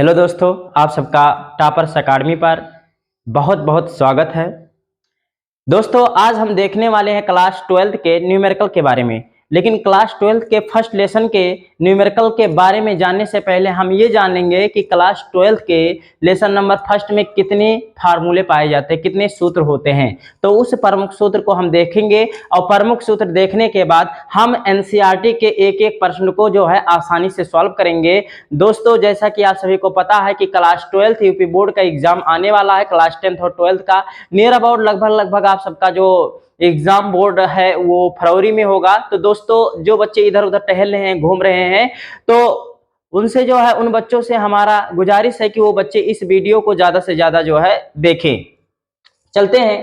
Hello दोस्तों, आप सबका टॉपर्स अकाडमी पर बहुत बहुत स्वागत है। दोस्तों, आज हम देखने वाले हैं क्लास 12 के न्यूमेरिकल के बारे में। लेकिन क्लास 12 के फर्स्ट लेसन के न्यूमेरिकल के बारे में जानने से पहले हम ये जान लेंगे कि क्लास 12 के लेसन नंबर फर्स्ट में कितने फार्मूले पाए जाते हैं, कितने सूत्र होते हैं। तो उस प्रमुख सूत्र को हम देखेंगे और प्रमुख सूत्र देखने के बाद हम एनसीईआरटी के एक एक प्रश्न को जो है आसानी से सॉल्व करेंगे। दोस्तों, जैसा कि आप सभी को पता है कि क्लास 12 यूपी बोर्ड का एग्जाम आने वाला है। क्लास 10th और 12th का नियर अबाउट लगभग आप सबका जो एग्जाम बोर्ड है वो फरवरी में होगा। तो दोस्तों, जो बच्चे इधर उधर टहल रहे हैं, घूम रहे हैं, तो उनसे जो है, उन बच्चों से हमारा गुजारिश है कि वो बच्चे इस वीडियो को ज्यादा से ज्यादा जो है देखें। चलते हैं।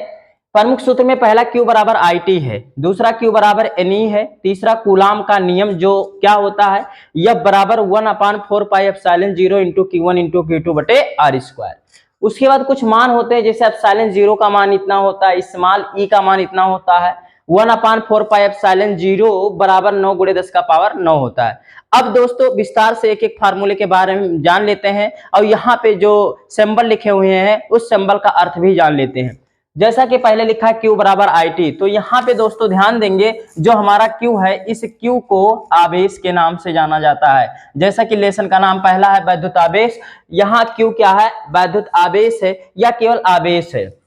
प्रमुख सूत्र में पहला Q बराबर IT है, दूसरा Q बराबर NE है, तीसरा कूलाम का नियम जो क्या होता है, F बराबर 1/4πε0 इंटू Q1 इंटू Q2 बटे R²। उसके बाद कुछ मान होते हैं, जैसे ε0 का मान इतना होता है, स्मॉल e का मान इतना होता है, 1/4πε0 बराबर 9 × 10⁻9 होता है। अब दोस्तों, विस्तार से एक एक फार्मूले के बारे में जान लेते हैं और यहाँ पे जो सिंबल लिखे हुए हैं उस सिंबल का अर्थ भी जान लेते हैं। जैसा कि पहले लिखा है Q बराबर IT, तो यहाँ पे दोस्तों ध्यान देंगे, जो हमारा Q है, इस Q को आवेश के नाम से जाना जाता है। जैसा कि लेसन का नाम पहला है वैद्युत आवेश, यहाँ Q क्या है, वैद्युत आवेश है या केवल आवेश है।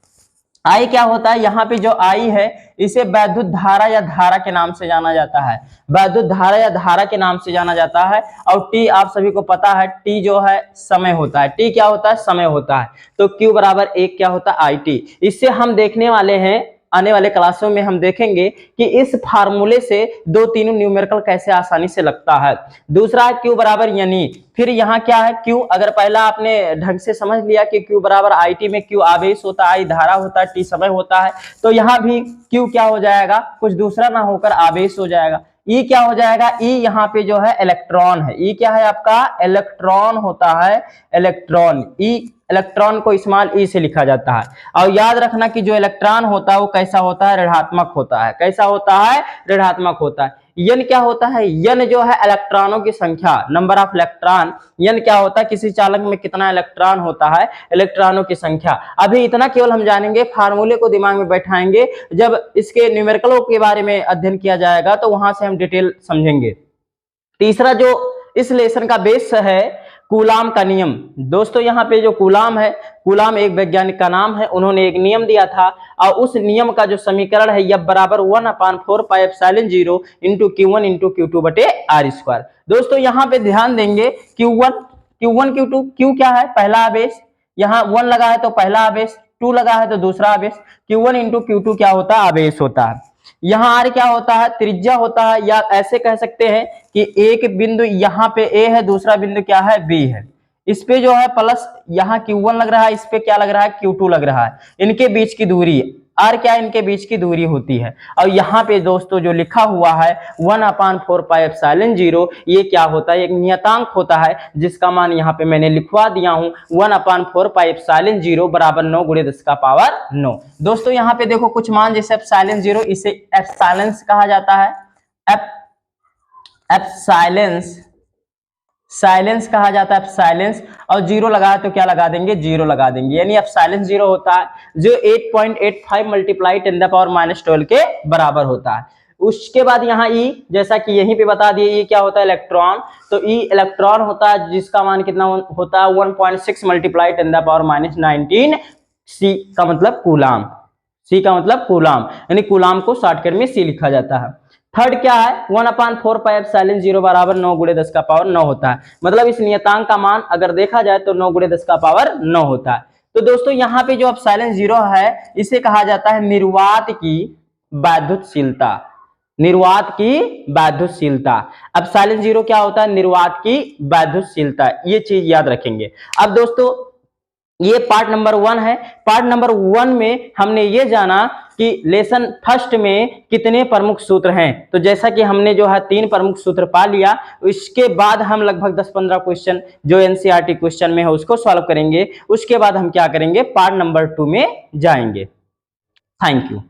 I क्या होता है, यहाँ पे जो I है इसे वैद्युत धारा या धारा के नाम से जाना जाता है, वैद्युत धारा या धारा के नाम से जाना जाता है। और T आप सभी को पता है, T जो है समय होता है। T क्या होता है, समय होता है। तो Q बराबर 1 क्या होता है, IT। इससे हम देखने वाले हैं, आने वाले क्लासों में हम देखेंगे कि इस फार्मूले से दो तीनों न्यूमेरिकल कैसे आसानी से लगता है। दूसरा है Q बराबर NE। फिर यहाँ क्या है Q, अगर पहला आपने ढंग से समझ लिया कि Q बराबर IT में Q आवेश होता है, I धारा होता है, T समय होता है, तो यहाँ भी Q क्या हो जाएगा, कुछ दूसरा ना होकर आवेश हो जाएगा। E क्या हो जाएगा, E यहाँ पे जो है इलेक्ट्रॉन है। E क्या है आपका, इलेक्ट्रॉन होता है, इलेक्ट्रॉन। E इलेक्ट्रॉन को स्मॉल e से लिखा जाता है। और याद रखना कि जो इलेक्ट्रॉन होता है वो कैसा होता है, ऋणात्मक होता है। कैसा होता है, ऋणात्मक होता है। यन क्या होता है, यन जो है इलेक्ट्रॉनों की संख्या, नंबर ऑफ इलेक्ट्रॉन। यन क्या होता है, किसी चालक में कितना इलेक्ट्रॉन होता है, इलेक्ट्रॉनों की संख्या। अभी इतना केवल हम जानेंगे, फार्मूले को दिमाग में बैठाएंगे। जब इसके न्यूमेरिकलों के बारे में अध्ययन किया जाएगा तो वहां से हम डिटेल समझेंगे। तीसरा जो इस लेसन का बेस है, कूलाम का नियम। दोस्तों, यहाँ पे जो कूलाम है, कूलाम एक वैज्ञानिक का नाम है, उन्होंने एक नियम दिया था और उस नियम का जो समीकरण है, F बराबर 1/4πε0 इंटू Q1 इंटू Q2 बटे R²। दोस्तों, यहाँ पे ध्यान देंगे, Q1 Q2, Q क्या है, पहला आवेश, यहाँ 1 लगा है तो पहला आवेश, 2 लगा है तो दूसरा आवेश। Q1 इंटू Q2 क्या होता है, आवेश होता है। यहाँ R क्या होता है, त्रिज्या होता है, या ऐसे कह सकते हैं कि एक बिंदु यहाँ पे A है, दूसरा बिंदु क्या है, B है। इस पे जो है प्लस, यहाँ Q1 लग रहा है, इस पे क्या लग रहा है, Q2 लग रहा है। इनके बीच की दूरी R क्या है, इनके बीच की दूरी होती है। और यहाँ पे दोस्तों जो लिखा हुआ है 1/4πε0, ये क्या होता है, एक नियतांक होता है, जिसका मान यहाँ पे मैंने लिखवा दिया हूँ, 1/4πε0 बराबर 9 × 10⁻9। दोस्तों, यहाँ पे देखो कुछ मान, जैसे ε0, इसे एप्सिलॉन्स कहा जाता है, साइलेंस कहा जाता है, साइलेंस। और 0 लगा तो क्या लगा देंगे, 0 लगा देंगे, यानी एप्सिलॉन 0 होता है, जो 8.85 मल्टीप्लाई 10⁻12 के बराबर होता है। उसके बाद यहाँ E, जैसा कि यहीं पे बता दिए, E क्या होता है, इलेक्ट्रॉन। तो E इलेक्ट्रॉन होता है, जिसका मान कितना होता है, 1.6 मल्टीप्लाई 10⁻19। C का मतलब कूलाम, C का मतलब कूलाम, यानी कूलाम को शॉर्टकट में C लिखा जाता है। थर्ड क्या है, 1/4πε0 बराबर 9 × 10⁻9 होता है। मतलब इस नियतांक का मान अगर देखा जाए तो 9 × 10⁻9 होता है। तो दोस्तों, यहाँ पे जो ε0 है, इसे कहा जाता है निर्वात की वैद्युतशीलता, निर्वात की वैद्युतशीलता। ε0 क्या होता है, निर्वात की वैद्युतशीलता, ये चीज याद रखेंगे। अब दोस्तों, ये पार्ट नंबर 1 है। पार्ट नंबर 1 में हमने ये जाना कि लेसन फर्स्ट में कितने प्रमुख सूत्र हैं। तो जैसा कि हमने जो है 3 प्रमुख सूत्र पा लिया, इसके बाद हम लगभग 10-15 क्वेश्चन जो एनसीईआरटी क्वेश्चन में है उसको सॉल्व करेंगे। उसके बाद हम क्या करेंगे, पार्ट नंबर 2 में जाएंगे। Thank you.